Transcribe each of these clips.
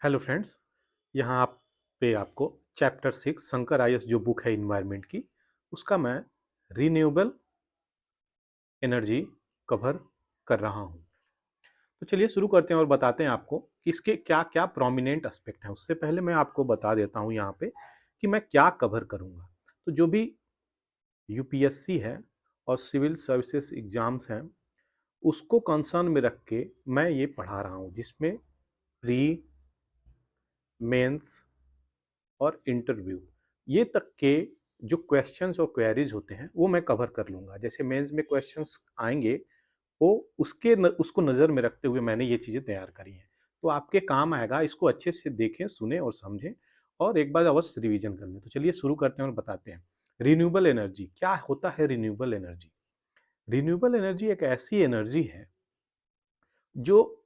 Hello friends, यहाँ आप पे आपको चैप्टर 6 शंकर आईएएस जो बुक है इन्वायरमेंट की, उसका मैं रीन्यूएबल एनर्जी कवर कर रहा हूँ। तो चलिए शुरू करते हैं और बताते हैं आपको कि इसके क्या क्या प्रोमिनेंट एस्पेक्ट हैं। उससे पहले मैं आपको बता देता हूँ यहाँ पे कि मैं क्या कवर करूँगा। तो जो भी यूपीएससी है और सिविल सर्विसेज एग्जाम्स हैं, उसको कंसर्न में रख के मैं ये पढ़ा रहा हूँ, जिसमें प्री, मेंस और इंटरव्यू ये तक के जो क्वेश्चंस और क्वेरीज होते हैं वो मैं कवर कर लूँगा। जैसे मेंस में क्वेश्चंस आएंगे, वो उसको नज़र में रखते हुए मैंने ये चीज़ें तैयार करी हैं। तो आपके काम आएगा, इसको अच्छे से देखें, सुने और समझें और एक बार अवश्य रिवीजन कर लें। तो चलिए शुरू करते हैं और बताते हैं रिन्यूएबल एनर्जी क्या होता है। रिन्यूएबल एनर्जी, रिन्यूएबल एनर्जी एक ऐसी एनर्जी है जो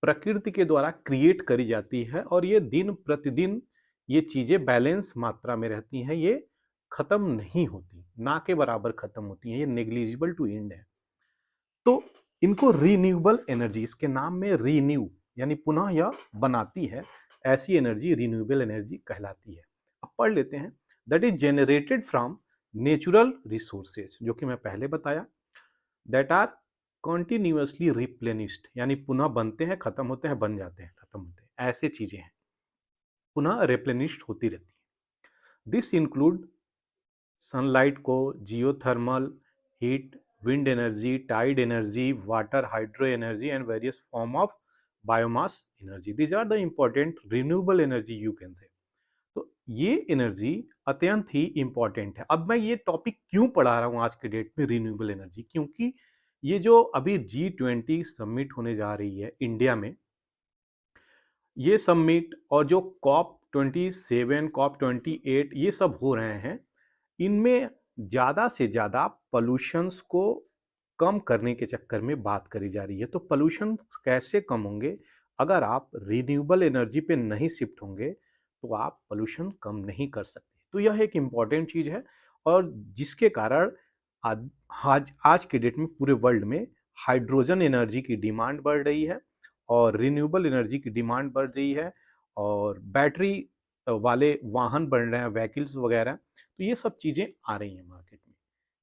प्रकृति के द्वारा क्रिएट करी जाती है और ये दिन प्रतिदिन ये चीज़ें बैलेंस मात्रा में रहती हैं। ये खत्म नहीं होती, ना के बराबर खत्म होती हैं, ये नेग्लिजिबल टू एंड है। तो इनको रीन्यूएबल एनर्जी, इसके नाम में रीन्यू यानी पुनः यह बनाती है, ऐसी एनर्जी रिन्यूएबल एनर्जी कहलाती है। अब पढ़ लेते हैं। That is generated from natural resources, जो कि मैं पहले बताया, दैट आर कॉन्टिन्यूसली रिप्लेनिश्ड यानी पुनः बनते हैं, खत्म होते हैं, बन जाते हैं, खत्म होते हैं, ऐसे चीजें हैं, पुनः रिप्लेनिश्ड होती रहती है। दिस इंक्लूड सनलाइट को, geothermal heat, wind energy, tide energy, water hydro energy and various form of biomass energy. These are the important renewable energy you can say. तो ये एनर्जी अत्यंत ही इंपॉर्टेंट है। अब मैं ये टॉपिक क्यों पढ़ा रहा हूँ आज के डेट में, रिन्यूएबल एनर्जी, क्योंकि ये जो अभी G20 समिट होने जा रही है इंडिया में, ये समिट और जो COP27, COP28 ये सब हो रहे हैं, इनमें ज़्यादा से ज़्यादा पॉल्यूशंस को कम करने के चक्कर में बात करी जा रही है। तो पॉल्यूशन कैसे कम होंगे? अगर आप रिन्यूएबल एनर्जी पे नहीं शिफ्ट होंगे तो आप पॉल्यूशन कम नहीं कर सकते। तो यह एक इम्पॉर्टेंट चीज़ है और जिसके कारण आज आज आज के डेट में पूरे वर्ल्ड में हाइड्रोजन एनर्जी की डिमांड बढ़ रही है और रिन्यूएबल एनर्जी की डिमांड बढ़ रही है और बैटरी वाले वाहन बन रहे हैं, व्हीकल्स वगैरह। तो ये सब चीज़ें आ रही हैं मार्केट में।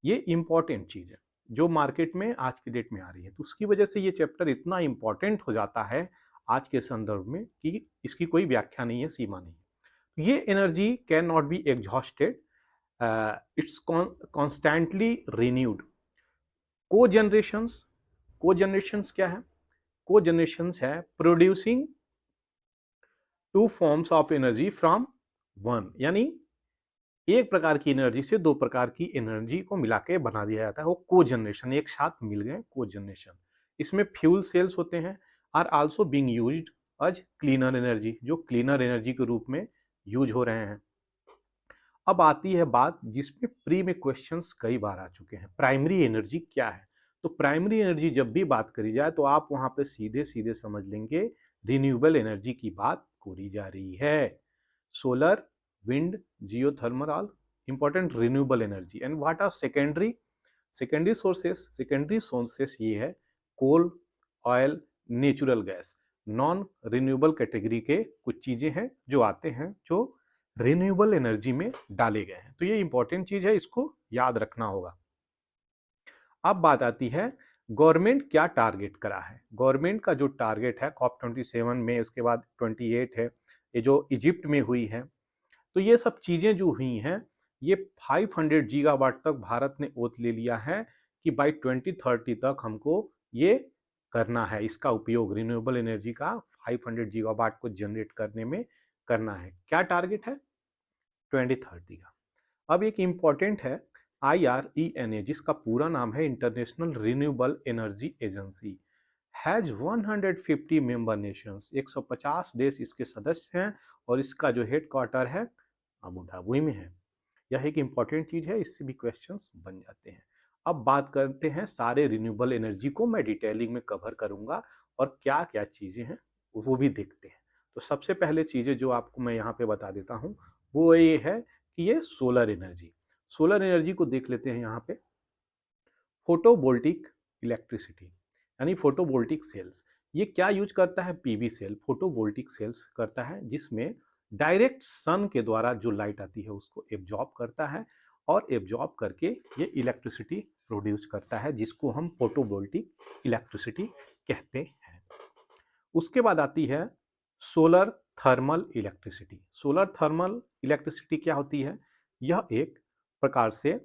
ये इम्पॉर्टेंट चीज़ है जो मार्केट में आज के डेट में आ रही है। तो उसकी वजह से ये चैप्टर इतना इम्पॉर्टेंट हो जाता है आज के संदर्भ में कि इसकी कोई व्याख्या नहीं है, सीमा नहीं है। ये energy can not be exhausted, it's constantly renewed. को जनरेशंस क्या है? को जनरेशंस है producing two forms of energy from one, यानी एक प्रकार की एनर्जी से दो प्रकार की एनर्जी को मिला के बना दिया जाता है, वो को जनरेशन, एक साथ मिल गए, को जनरेशन। इसमें फ्यूल सेल्स होते हैं, are also being used as cleaner energy, जो क्लीनर एनर्जी के रूप में यूज हो रहे हैं। अब आती है बात जिसमें प्री में क्वेश्चंस कई बार आ चुके हैं, प्राइमरी एनर्जी क्या है? तो प्राइमरी एनर्जी जब भी बात करी जाए तो आप वहां पे सीधे सीधे समझ लेंगे रिन्यूएबल एनर्जी की बात करी जा रही है। Solar, wind, geothermal, all important renewable energy. And what are secondary? Secondary sources ये है coal, oil, natural gas. Non renewable category के कुछ चीजें हैं जो आते हैं, जो रिन्यूएबल एनर्जी में डाले गए हैं। तो ये इंपॉर्टेंट चीज है, इसको याद रखना होगा। अब बात आती है गवर्नमेंट क्या टारगेट करा है। गवर्नमेंट का जो टारगेट है COP27 में, उसके बाद 28 है, ये जो इजिप्ट में हुई है, तो ये सब चीजें जो हुई हैं, ये 500 गीगावाट तक भारत ने ओत ले लिया है कि बाई 2030 तक हमको ये करना है, इसका उपयोग रिन्यूएबल एनर्जी का 500 गीगावाट को जनरेट करने में करना है। क्या टारगेट है? 2030 का। अब एक इम्पॉर्टेंट है IRENA, जिसका पूरा नाम है international renewable energy agency, has 150 member Nations, 150 देश इसके सदस्य हैं और इसका जो हेड क्वार्टर है अबू धाबी में है। यह एक इम्पॉर्टेंट चीज है, इससे भी क्वेश्चंस बन जाते हैं। अब बात करते हैं सारे रिन्यूएबल एनर्जी को मैं डिटेलिंग में कवर करूंगा और क्या क्या चीजें हैं वो भी देखते हैं। तो सबसे पहले चीजें जो आपको मैं यहाँ पे बता देता हूँ वो ये है कि ये सोलर एनर्जी। सोलर एनर्जी को देख लेते हैं यहाँ पे। फोटोवोल्टिक इलेक्ट्रिसिटी यानी फोटोवोल्टिक सेल्स, ये क्या यूज करता है? पीवी सेल, फोटोवोल्टिक सेल्स करता है, जिसमें डायरेक्ट सन के द्वारा जो लाइट आती है उसको एब्जॉर्ब करता है और एब्जॉर्ब करके ये इलेक्ट्रिसिटी प्रोड्यूस करता है, जिसको हम फोटोवोल्टिक इलेक्ट्रिसिटी कहते हैं। उसके बाद आती है solar thermal electricity. Solar thermal electricity क्या होती है? यह एक प्रकार से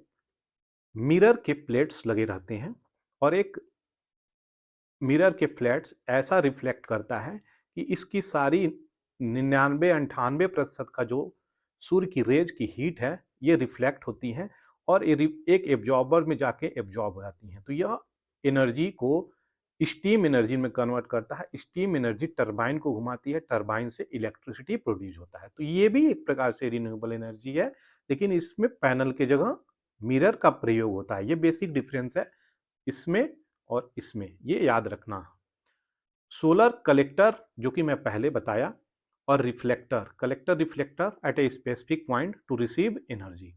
मिरर के प्लेट्स लगे रहते हैं और एक मिरर के फ्लैट्स ऐसा रिफ्लेक्ट करता है कि इसकी सारी 99-98% का जो सूर्य की रेज की हीट है ये रिफ्लेक्ट होती है और एक एब्जॉर्बर में जाके एब्जॉर्ब हो जाती हैं। तो यह एनर्जी को स्टीम एनर्जी में कन्वर्ट करता है। स्टीम एनर्जी टरबाइन को घुमाती है, टरबाइन से इलेक्ट्रिसिटी प्रोड्यूस होता है। तो ये भी एक प्रकार से रिन्यूएबल एनर्जी है, लेकिन इसमें पैनल के जगह मिरर का प्रयोग होता है। ये बेसिक डिफरेंस है इसमें और इसमें, ये याद रखना। सोलर कलेक्टर जो कि मैं पहले बताया, और reflector, collector reflector at a specific point to receive energy.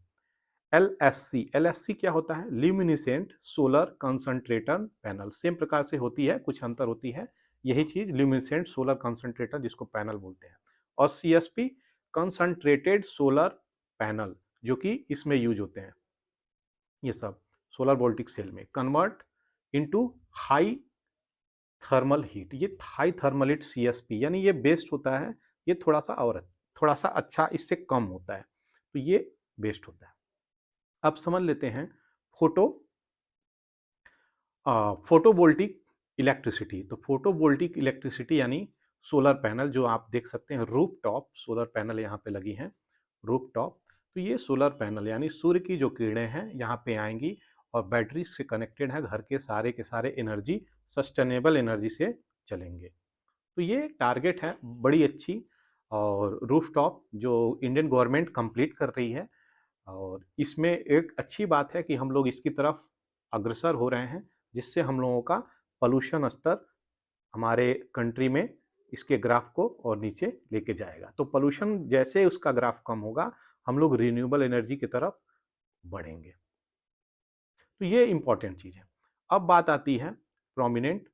LSC, LSC क्या होता है? Luminescent solar concentrator panel. Same प्रकार से होती है, कुछ अंतर होती है, यही चीज ल्यूमिनिसेंट सोलर कंसंट्रेटर जिसको पैनल बोलते हैं। और सीएसपी कंसंट्रेटेड सोलर पैनल, जो कि इसमें यूज होते हैं। ये सब सोलर वोल्टिक सेल में convert into high thermal heat. ये हाई थर्मल हीट सीएसपी, यानी ये बेस्ट होता है, ये थोड़ा सा अच्छा इससे कम होता है, तो ये बेस्ट होता है। अब समझ लेते हैं फोटो फोटोवोल्टिक इलेक्ट्रिसिटी। तो फोटोवोल्टिक इलेक्ट्रिसिटी यानी सोलर पैनल, जो आप देख सकते हैं रूफ टॉप सोलर पैनल यहाँ पे लगी हैं, रूफ टॉप। तो ये सोलर पैनल यानी सूर्य की जो किरणें हैं यहाँ पे आएंगी और बैटरी से कनेक्टेड है, घर के सारे एनर्जी सस्टेनेबल एनर्जी से चलेंगे। तो ये टारगेट है बड़ी अच्छी, और रूफ टॉप जो इंडियन गवर्नमेंट कंप्लीट कर रही है, और इसमें एक अच्छी बात है कि हम लोग इसकी तरफ अग्रसर हो रहे हैं, जिससे हम लोगों का पोल्यूशन स्तर हमारे कंट्री में इसके ग्राफ को और नीचे लेके जाएगा। तो पोल्यूशन जैसे उसका ग्राफ कम होगा, हम लोग रिन्यूएबल एनर्जी की तरफ बढ़ेंगे। तो ये इंपॉर्टेंट चीज़ है। अब बात आती है प्रोमिनेंट,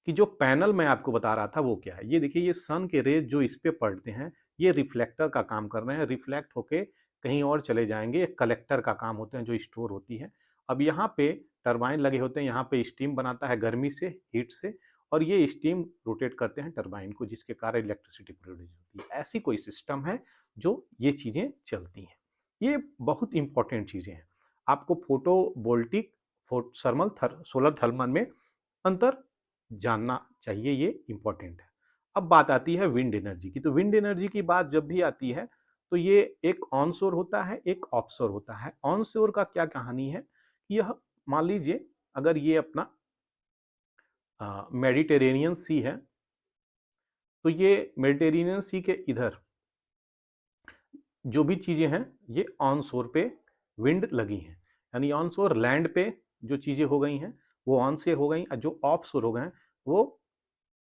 कि जो पैनल मैं आपको बता रहा था वो क्या है। ये देखिए, ये सन के रेज जो इस पे पड़ते हैं ये रिफ्लेक्टर का काम कर रहे हैं, रिफ्लेक्ट होके कहीं और चले जाएंगे। ये कलेक्टर का काम होते हैं जो स्टोर होती है। अब यहाँ पे टरबाइन लगे होते हैं, यहाँ पे स्टीम बनाता है गर्मी से, हीट से, और ये स्टीम रोटेट करते हैं टरबाइन को, जिसके कारण इलेक्ट्रिसिटी प्रोड्यूस होती है। ऐसी कोई सिस्टम है जो ये चीज़ें चलती हैं। ये बहुत इंपॉर्टेंट चीज़ें हैं। आपको फोटो वोल्टिक सोलर थर्मल में अंतर जानना चाहिए, ये इंपॉर्टेंट है। अब बात आती है विंड एनर्जी की। तो विंड एनर्जी की बात जब भी आती है तो ये एक ऑनशोर होता है, एक ऑफशोर होता है। ऑनशोर का क्या कहानी है? यह मान लीजिए अगर ये अपना मेडिटेरेनियन सी है, तो ये मेडिटेरेनियन सी के इधर जो भी चीज़ें हैं ये ऑनशोर पे विंड लगी हैं, यानी ऑनशोर लैंड पे जो चीज़ें हो गई हैं वो ऑनशोर हो गई, और जो ऑफशोर हो गए हैं वो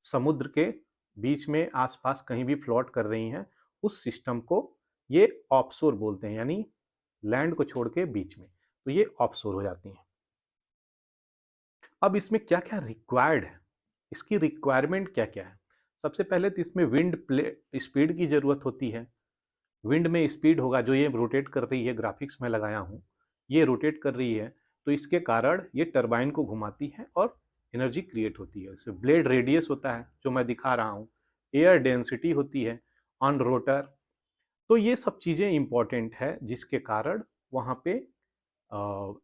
समुद्र के बीच में आसपास कहीं भी फ्लोट कर रही हैं, उस सिस्टम को ये ऑफशोर बोलते हैं, यानी लैंड को छोड़ के बीच में, तो ये ऑफशोर हो जाती हैं। अब इसमें क्या क्या रिक्वायर्ड है, इसकी रिक्वायरमेंट क्या क्या है? सबसे पहले तो इसमें विंड स्पीड की ज़रूरत होती है। विंड में स्पीड होगा, जो ये रोटेट कर रही है, ग्राफिक्स में लगाया हूँ, ये रोटेट कर रही है, तो इसके कारण ये टरबाइन को घुमाती है और एनर्जी क्रिएट होती है। इसमें ब्लेड रेडियस होता है जो मैं दिखा रहा हूँ, एयर डेंसिटी होती है ऑन रोटर। तो ये सब चीज़ें इंपॉर्टेंट है जिसके कारण वहाँ पे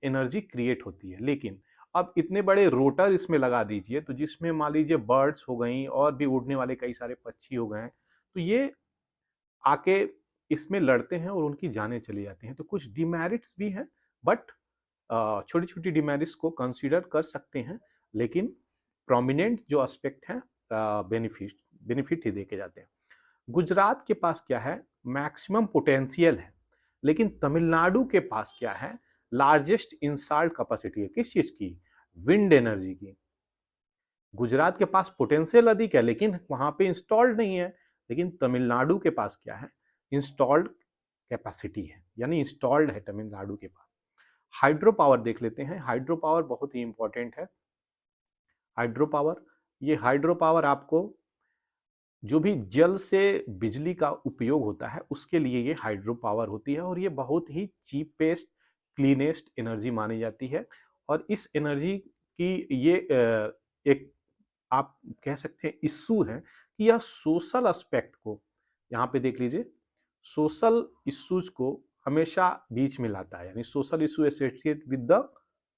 एनर्जी क्रिएट होती है। लेकिन अब इतने बड़े रोटर इसमें लगा दीजिए, तो जिसमें मान लीजिए बर्ड्स हो गई और भी उड़ने वाले कई सारे पक्षी हो गए, तो ये आके इसमें लड़ते हैं और उनकी जानें चली जाती हैं। तो कुछ डिमेरिट्स भी हैं, बट छोटी छोटी डिमेरिट्स को कंसीडर कर सकते हैं, लेकिन प्रोमिनेंट जो एस्पेक्ट है बेनिफिट बेनिफिट ही देके जाते हैं। गुजरात के पास क्या है? मैक्सिमम पोटेंशियल है, लेकिन तमिलनाडु के पास क्या है? लार्जेस्ट इंस्टॉल्ड कैपेसिटी है। किस चीज की? विंड एनर्जी की। गुजरात के पास पोटेंशियल अधिक है लेकिन वहां पे इंस्टॉल्ड नहीं है, लेकिन तमिलनाडु के पास क्या है? इंस्टॉल्ड कैपेसिटी है, यानी इंस्टॉल्ड है तमिलनाडु के पास। हाइड्रो पावर देख लेते हैं। हाइड्रो पावर बहुत ही इंपॉर्टेंट है। हाइड्रो पावर ये हाइड्रो पावर आपको जो भी जल से बिजली का उपयोग होता है उसके लिए ये हाइड्रो पावर होती है, और ये बहुत ही चीपेस्ट क्लीनेस्ट एनर्जी मानी जाती है। और इस एनर्जी की ये एक आप कह सकते हैं इश्यू है कि यह सोशल एस्पेक्ट को, यहाँ पे देख लीजिए, सोशल इश्यूज को हमेशा बीच में लाता है। यानी social issue associated with the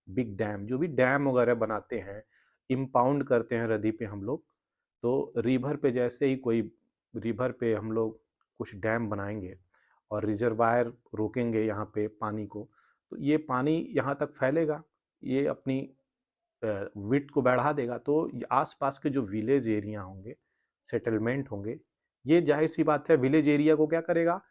big dam, जो भी डैम वगैरह बनाते हैं, इम्पाउंड करते हैं नदी पे हम लोग, तो रिवर पे जैसे ही कोई रिवर पे हम लोग कुछ डैम बनाएंगे और रिजर्वायर रोकेंगे यहाँ पे पानी को, तो ये पानी यहाँ तक फैलेगा, ये अपनी विड्थ को बढ़ा देगा। तो आसपास के जो विलेज एरिया होंगे, सेटलमेंट होंगे, ये जाहिर सी बात है विलेज एरिया को क्या करेगा,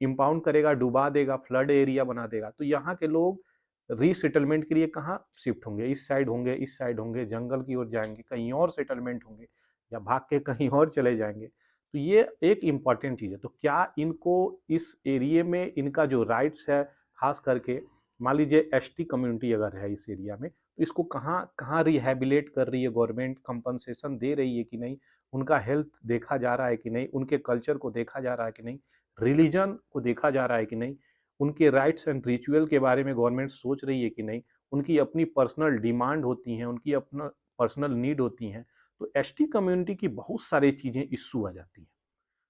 इम्पाउंड करेगा, डुबा देगा, फ्लड एरिया बना देगा। तो यहाँ के लोग रीसेटलमेंट के लिए कहाँ शिफ्ट होंगे, इस साइड होंगे, इस साइड होंगे, जंगल की ओर जाएंगे, कहीं और सेटलमेंट होंगे, या भाग के कहीं और चले जाएंगे। तो ये एक इम्पॉर्टेंट चीज़ है। तो क्या इनको इस एरिया में इनका जो राइट्स है, खास करके मान लीजिए एसटी कम्युनिटी अगर है इस एरिया में, तो इसको कहाँ कहाँ रिहेबिलेट कर रही है गवर्नमेंट, कंपनसेशन दे रही है कि नहीं, उनका हेल्थ देखा जा रहा है कि नहीं, उनके कल्चर को देखा जा रहा है कि नहीं, रिलीजन को देखा जा रहा है कि नहीं, उनके राइट्स एंड रिचुअल के बारे में गवर्नमेंट सोच रही है कि नहीं, उनकी अपनी पर्सनल डिमांड होती हैं, उनकी अपना पर्सनल नीड होती हैं। तो एसटी कम्युनिटी की बहुत सारी चीज़ें इश्यू आ जाती हैं।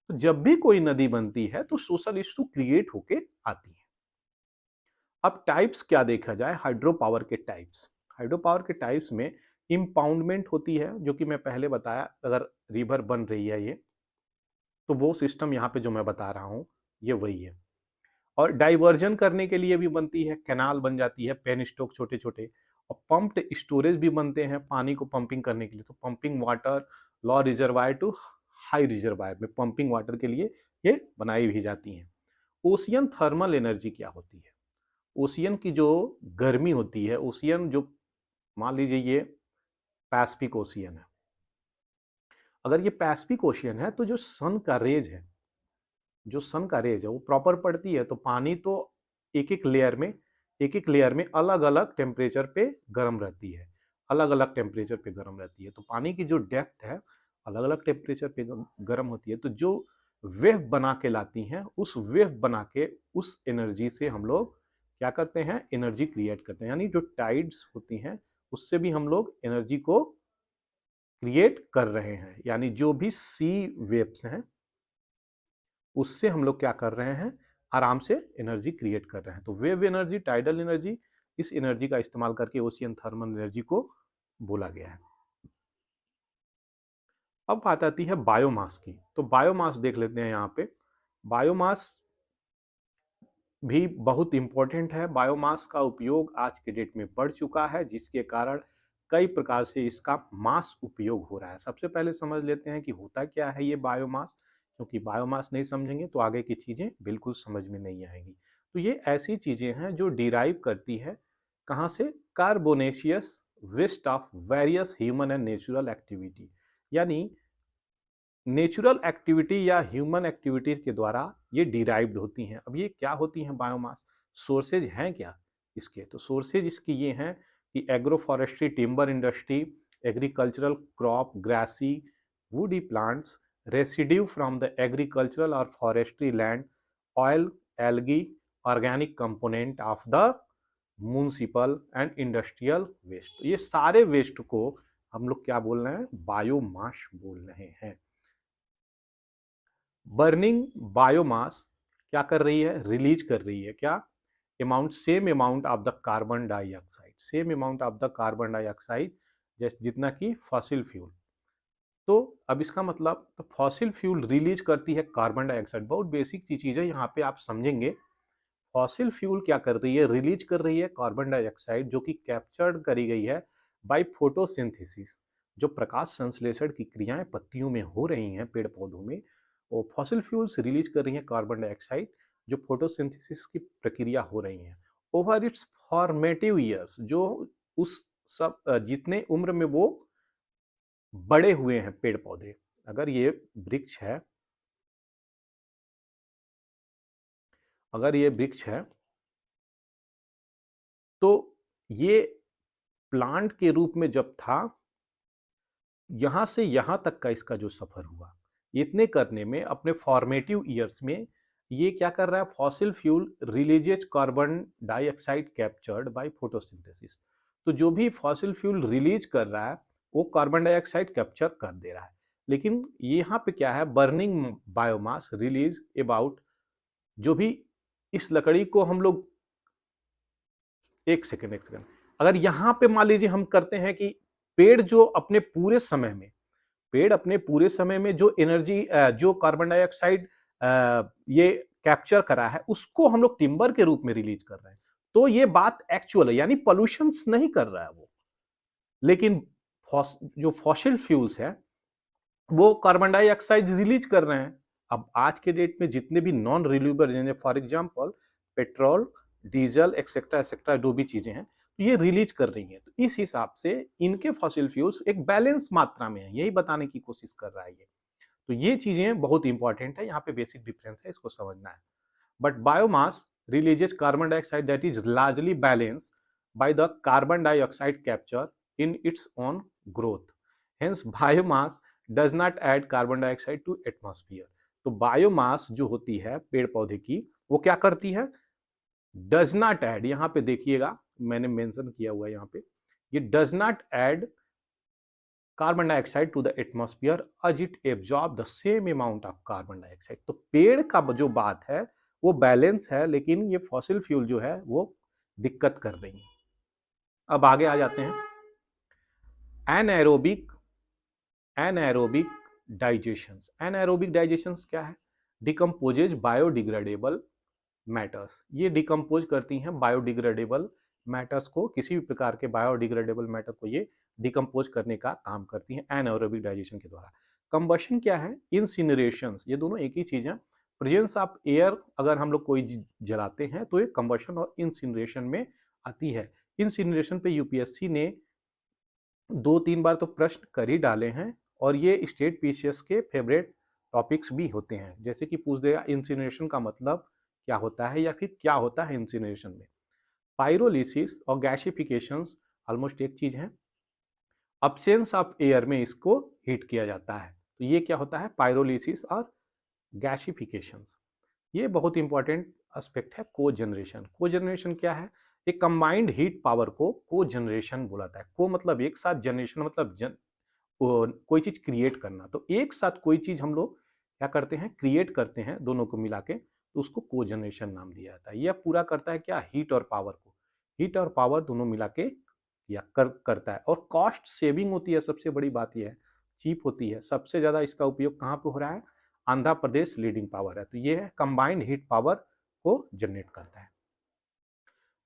तो जब भी कोई नदी बनती है तो सोशल इश्यू क्रिएट होके आती है। अब टाइप्स क्या देखा जाए, हाइड्रो पावर के टाइप्स। हाइड्रो पावर के टाइप्स में इम्पाउंडमेंट होती है, जो कि मैं पहले बताया, अगर रिवर बन रही है ये, तो वो सिस्टम यहाँ पे जो मैं बता रहा हूँ ये वही है। और डाइवर्जन करने के लिए भी बनती है, कैनाल बन जाती है, पेन स्टॉक छोटे छोटे, और पंप्ड स्टोरेज भी बनते हैं पानी को पंपिंग करने के लिए। तो pumping water low reservoir to high reservoir में पंपिंग वाटर के लिए ये बनाई भी जाती हैं। ओशियन थर्मल एनर्जी क्या होती है, ओशियन की जो गर्मी होती है, ओशियन जो मान लीजिए ये पैसिफिक ओशियन है, अगर ये पैसिफिक ओशियन है तो जो सन का रेज है, जो सन का रेज है वो प्रॉपर पड़ती है, तो पानी तो एक एक लेयर में, एक एक लेयर में अलग अलग टेम्परेचर पे गर्म रहती है, अलग अलग टेम्परेचर पे गर्म रहती है। तो पानी की जो डेप्थ है अलग अलग टेम्परेचर पे गर्म होती है। तो जो वेव बना के लाती हैं, उस वेव बना के उस एनर्जी से हम लोग क्या करते हैं, एनर्जी क्रिएट करते हैं। यानी जो टाइड्स होती हैं उससे भी हम लोग एनर्जी को क्रिएट कर रहे हैं। यानी जो भी सी वेव्स हैं उससे हम लोग क्या कर रहे हैं, आराम से एनर्जी क्रिएट कर रहे हैं। तो वेव एनर्जी, टाइडल एनर्जी, इस एनर्जी का इस्तेमाल करके ओशियन थर्मल एनर्जी को बोला गया है। अब बात आती है बायोमास की। तो बायोमास देख लेते हैं यहाँ पे। बायोमास भी बहुत इंपॉर्टेंट है। बायोमास का उपयोग आज के डेट में बढ़ चुका है, जिसके कारण कई प्रकार से इसका मास उपयोग हो रहा है। सबसे पहले समझ लेते हैं कि होता क्या है ये बायोमास, क्योंकि बायोमास नहीं समझेंगे तो आगे की चीज़ें बिल्कुल समझ में नहीं आएंगी। तो ये ऐसी चीज़ें हैं जो डिराइव करती है कहाँ से, carbonaceous waste of various human and natural activity. यानी नेचुरल एक्टिविटी या ह्यूमन एक्टिविटीज के द्वारा ये डिराइव्ड होती हैं। अब ये क्या होती हैं बायोमास, सोर्सेज हैं क्या इसके, तो सोर्सेज इसकी ये हैं कि agro forestry, timber industry, agricultural crop, grassy, woody plants, residue from the agricultural और forestry land, oil, algae, organic component of the municipal and industrial waste. तो ये सारे वेस्ट को हम लोग क्या बोल रहे हैं, बायोमास बोल रहे हैं। बर्निंग बायोमास क्या कर रही है, रिलीज कर रही है क्या, amount, same amount of the carbon dioxide, same amount of the carbon dioxide जैसे जितना कि फॉसिल फ्यूल। तो अब इसका मतलब, तो फॉसिल फ्यूल रिलीज करती है कार्बन डाइऑक्साइड, बहुत बेसिक चीज़ है, यहाँ पे आप समझेंगे। फॉसिल फ्यूल क्या कर रही है, रिलीज कर रही है कार्बन डाइऑक्साइड, जो कि कैप्चर्ड करी गई है बाय फोटोसिंथेसिस। जो प्रकाश संश्लेषण की क्रियाएं पत्तियों में हो रही हैं, पेड़ पौधों में, वो फॉसिल फ्यूल्स रिलीज कर रही हैं कार्बन डाइऑक्साइड, जो फोटोसिंथेसिस की प्रक्रिया हो रही है ओवर इट्स फॉर्मेटिव ईयर्स। जो उस सब जितने उम्र में वो बड़े हुए हैं पेड़ पौधे, अगर ये वृक्ष है, अगर ये वृक्ष है तो ये प्लांट के रूप में जब था यहाँ से यहाँ तक का इसका जो सफ़र हुआ, इतने करने में अपने फॉर्मेटिव ईयर्स में ये क्या कर रहा है, fossil fuel releases carbon dioxide captured by photosynthesis. तो जो भी फॉसिल फ्यूल रिलीज कर रहा है वो कार्बन डाइऑक्साइड कैप्चर कर दे रहा है। लेकिन यहाँ पे क्या है, बर्निंग बायोमास रिलीज अबाउट, जो भी इस लकड़ी को हम लोग, एक सेकेंड एक सेकेंड, अगर यहाँ पे मान लीजिए हम करते हैं कि पेड़ जो अपने पूरे समय में, पेड़ अपने पूरे समय में जो एनर्जी, जो कार्बन डाइऑक्साइड ये कैप्चर करा है उसको हम लोग टिम्बर के रूप में रिलीज कर रहे हैं, तो ये बात एक्चुअल है, यानी पॉल्यूशन नहीं कर रहा है वो। लेकिन जो फॉसिल फ्यूल्स है वो कार्बन डाइऑक्साइड रिलीज कर रहे हैं। अब आज के डेट में जितने भी non renewable, for example petrol, diesel etcetera etcetera जो भी चीजें हैं, तो ये रिलीज कर रही हैं। तो इस हिसाब से इनके फॉसिल फ्यूल्स एक बैलेंस मात्रा में है, यही बताने की कोशिश कर रहा है ये। तो ये चीजें बहुत इंपॉर्टेंट है, यहाँ पे बेसिक डिफरेंस है, इसको समझना है। But biomass releases carbon dioxide that is largely balanced by the carbon dioxide capture in its own growth. Hence, biomass does not add carbon dioxide to atmosphere. तो बायोमास जो होती है पेड़ पौधे की, वो क्या करती है, डज नॉट ऐड, यहां पे देखिएगा मैंने मेंशन किया हुआ है यहाँ पे, ये does not add carbon dioxide to the atmosphere as it absorb the same amount of carbon dioxide। तो पेड़ का जो बात है वो बैलेंस है, लेकिन ये फॉसिल फ्यूल जो है वो दिक्कत कर रही है। अब आगे आ जाते हैं, anaerobic anaerobic digestions. Anaerobic digestions क्या है, डिकम्पोजेज बायोडिग्रेडेबल मैटर्स, ये डिकम्पोज करती हैं बायोडिग्रेडेबल मैटर्स को, किसी भी प्रकार के बायोडिग्रेडेबल मैटर को ये डिकम्पोज करने का काम करती हैं एनएरोबिक डाइजेशन के द्वारा। कंबशन क्या है, इंसिनरेशंस, ये दोनों एक ही चीज है। प्रेजेंस ऑफ एयर, अगर हम लोग कोई जलाते हैं तो ये कंबशन और इंसिनरेशन में आती है। इंसिनरेशन पे यूपीएससी ने 2-3 बार तो प्रश्न कर ही डाले हैं, और ये स्टेट पीसीएस के फेवरेट टॉपिक्स भी होते हैं। जैसे कि पूछ देगा इंसिनरेशन का मतलब क्या होता है, या फिर क्या होता है इंसिनरेशन में। पायरोलिसिस और गैसिफिकेशंस ऑलमोस्ट एक चीज है। अब्सेंस ऑफ एयर में इसको हीट किया जाता है, तो ये क्या होता है, पायरोलिसिस और गैसिफिकेशंस। ये बहुत इंपॉर्टेंट एस्पेक्ट है। को जनरेशन, को जनरेशन क्या है, एक कंबाइंड हीट पावर को को जनरेशन बोला जाता है। को मतलब एक साथ, जनरेशन मतलब कोई चीज क्रिएट करना। तो एक साथ कोई चीज हम लोग क्या करते हैं, क्रिएट करते हैं दोनों को मिला के, तो उसको को जनरेशन नाम दिया जाता है। यह पूरा करता है क्या, हीट और पावर को, हीट और पावर दोनों मिला के करता है। और कॉस्ट सेविंग होती है, सबसे बड़ी बात यह है, चीप होती है। सबसे ज्यादा इसका उपयोग कहाँ पे हो रहा है, आंध्र प्रदेश लीडिंग पावर है। तो ये है कंबाइंड हीट पावर को जनरेट करता है।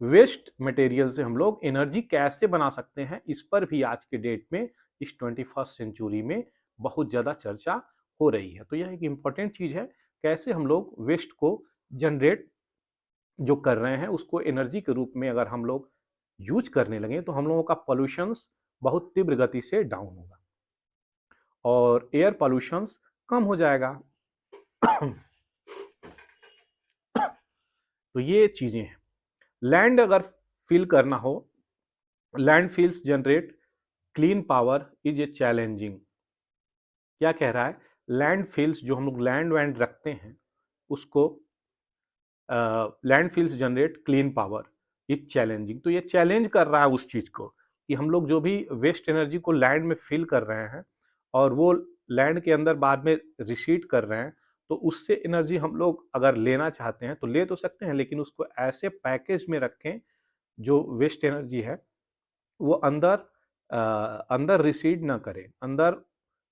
वेस्ट मटेरियल से हम लोग एनर्जी कैसे बना सकते हैं, इस पर भी आज के डेट में, इस 21st सेंचुरी में बहुत ज़्यादा चर्चा हो रही है। तो यह एक इम्पॉर्टेंट चीज़ है, कैसे हम लोग वेस्ट को जनरेट जो कर रहे हैं उसको एनर्जी के रूप में अगर हम लोग यूज करने लगे तो हम लोगों का पॉल्यूशंस बहुत तीव्र गति से डाउन होगा और एयर पॉल्यूशंस कम हो जाएगा। तो ये चीज़ें हैं। लैंड अगर फिल करना हो, land fills generate clean power is a challenging. क्या कह रहा है, लैंड फिल्स, जो हम लोग लैंड वैंड रखते हैं उसको, land fills generate clean power is challenging. तो ये चैलेंज कर रहा है उस चीज़ को कि हम लोग जो भी वेस्ट एनर्जी को लैंड में फिल कर रहे हैं और वो लैंड के अंदर बाद में रिसीड कर रहे हैं, तो उससे एनर्जी हम लोग अगर लेना चाहते हैं तो ले तो सकते हैं, लेकिन उसको ऐसे पैकेज में रखें जो वेस्ट एनर्जी है वो अंदर रिसीड ना करे, अंदर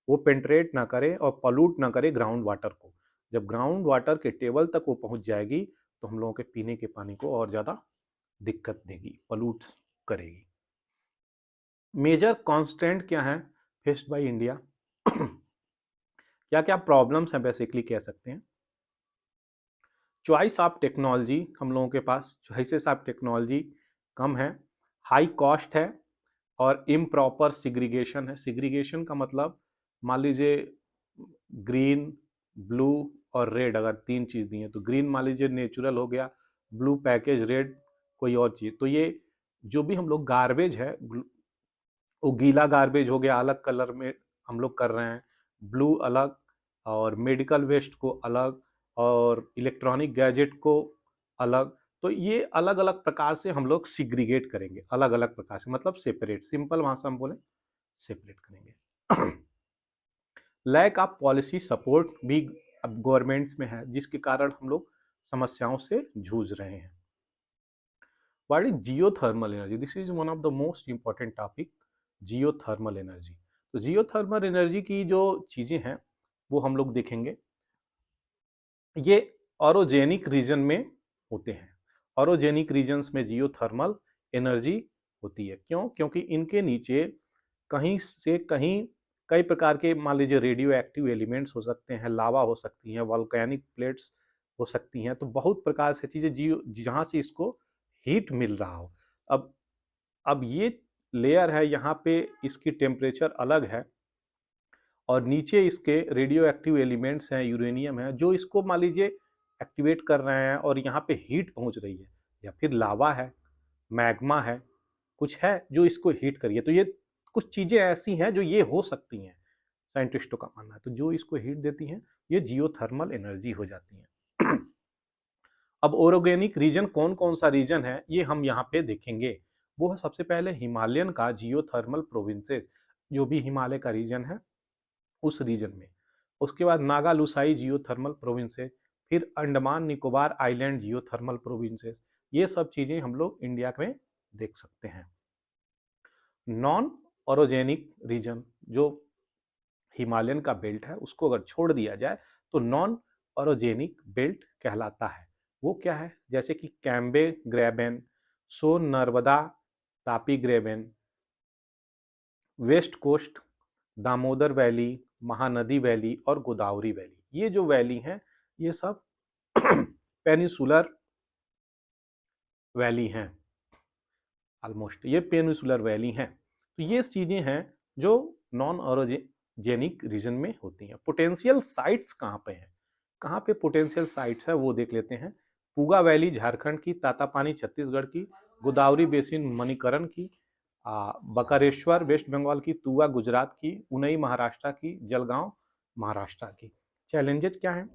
वो पेंट्रेट ना करे और पॉल्यूट ना करे ग्राउंड वाटर को। जब ग्राउंड वाटर के टेबल तक वो पहुंच जाएगी तो हम लोगों के पीने के पानी को और ज़्यादा दिक्कत देगी, पॉल्यूट करेगी। मेजर कॉन्स्टेंट क्या है फेस्ड बाय इंडिया, क्या क्या प्रॉब्लम्स हैं बेसिकली कह सकते हैं। चॉइस ऑफ टेक्नोलॉजी, हम लोगों के पास चॉइसेस ऑफ टेक्नोलॉजी कम है, हाई कॉस्ट है और इम्प्रॉपर सिग्रीगेशन है। सिग्रीगेशन का मतलब मान लीजिए ग्रीन, ब्लू और रेड, अगर 3 चीज़ दी हैं तो ग्रीन मान लीजिए नेचुरल हो गया, ब्लू पैकेज, रेड कोई और चीज़। तो ये जो भी हम लोग गार्बेज है वो गीला गार्बेज हो गया, अलग कलर में हम लोग कर रहे हैं, ब्लू अलग और मेडिकल वेस्ट को अलग और इलेक्ट्रॉनिक गैजेट को अलग। तो ये अलग अलग प्रकार से हम लोग सिग्रीगेट करेंगे, अलग अलग प्रकार से, मतलब सेपरेट, सिंपल भाषा में बोले सेपरेट करेंगे। लैक ऑफ पॉलिसी सपोर्ट भी अब गवर्नमेंट्स में है, जिसके कारण हम लोग समस्याओं से जूझ रहे हैं। What is geothermal energy? This is one of the most important topic, geothermal energy. तो जियोथर्मल एनर्जी की जो चीजें हैं वो हम लोग देखेंगे। ये ऑरोजेनिक रीजन में होते हैं। ऑरोजेनिक रीजन्स में जियोथर्मल एनर्जी होती है। क्यों? क्योंकि इनके नीचे कहीं से कहीं कई प्रकार के, मान लीजिए रेडियो एक्टिव एलिमेंट्स हो सकते हैं, लावा हो सकती हैं, वॉल्केनिक प्लेट्स हो सकती हैं, तो बहुत प्रकार से चीज़ें जियो जहाँ से इसको हीट मिल रहा हो। अब अब ये लेयर है, यहाँ पे इसकी टेम्परेचर अलग है और नीचे इसके रेडियो एक्टिव एलिमेंट्स हैं, यूरेनियम है, जो इसको मान लीजिए एक्टिवेट कर रहे हैं और यहाँ पे हीट पहुँच रही है, या फिर लावा है, मैग्मा है, कुछ है जो इसको हीट करिए। तो ये कुछ चीज़ें ऐसी हैं जो ये हो सकती हैं, साइंटिस्टों का मानना है। तो जो इसको हीट देती हैं ये जियोथर्मल एनर्जी हो जाती हैं। अब ओरोगेनिक रीजन कौन कौन सा रीजन है ये हम यहाँ पे देखेंगे। वो है सबसे पहले हिमालयन का जियोथर्मल प्रोविंसेस, जो भी हिमालय का रीजन है उस रीजन में। उसके बाद नागा लुसाई जियोथर्मल प्रोविंसेस, फिर Andaman Nicobar island geothermal provinces. ये सब चीज़ें हम लोग इंडिया में देख सकते हैं। नॉन ओरोजेनिक रीजन, जो हिमालयन का बेल्ट है, उसको अगर छोड़ दिया जाए तो नॉन ओरोजेनिक बेल्ट कहलाता है। वो क्या है? जैसे कि Cambay graben, Son Narmada Tapi graben, west coast, Damodar valley, Mahanadi valley और गोदावरी वैली। ये जो वैली हैं ये सब पेनिसुलर वैली हैं, ऑलमोस्ट ये पेनिसुलर वैली हैं। तो ये चीज़ें हैं जो नॉन ओरोजेनिक रीजन में होती हैं। पोटेंशियल साइट्स कहाँ पे हैं? कहाँ पे पोटेंशियल साइट्स है वो देख लेते हैं। पूगा वैली झारखंड की, तातापानी छत्तीसगढ़ की, गोदावरी बेसिन मणिकरण की, बकारेश्वर वेस्ट बंगाल की, तुआ गुजरात की, उनई महाराष्ट्र की, जलगांव महाराष्ट्र की। चैलेंजेस क्या हैं?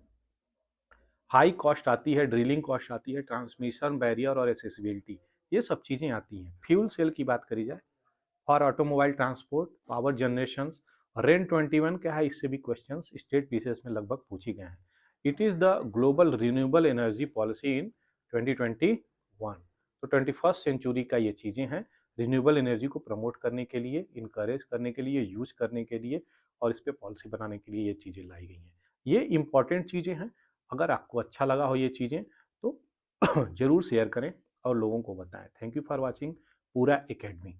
हाई कॉस्ट आती है, ड्रिलिंग कॉस्ट आती है, ट्रांसमिशन बैरियर और एसेसिबिलिटी, ये सब चीज़ें आती हैं। फ्यूल सेल की बात करी जाए, for automobile transport, power generation, rain 21 क्या है, इससे भी क्वेश्चंस स्टेट पीसीएस में लगभग पूछी गए हैं। It is the global renewable energy policy in 2021। तो 21st सेंचुरी का ये चीज़ें हैं, रिन्यूएबल एनर्जी को प्रमोट करने के लिए, इनकरेज करने के लिए, यूज करने के लिए और इस पर पॉलिसी बनाने के लिए ये चीज़ें लाई गई हैं। ये इंपॉर्टेंट चीज़ें हैं। अगर आपको अच्छा लगा हो ये चीज़ें तो ज़रूर शेयर करें और लोगों को बताएं। थैंक यू फॉर वॉचिंग पूरा एकेडमी।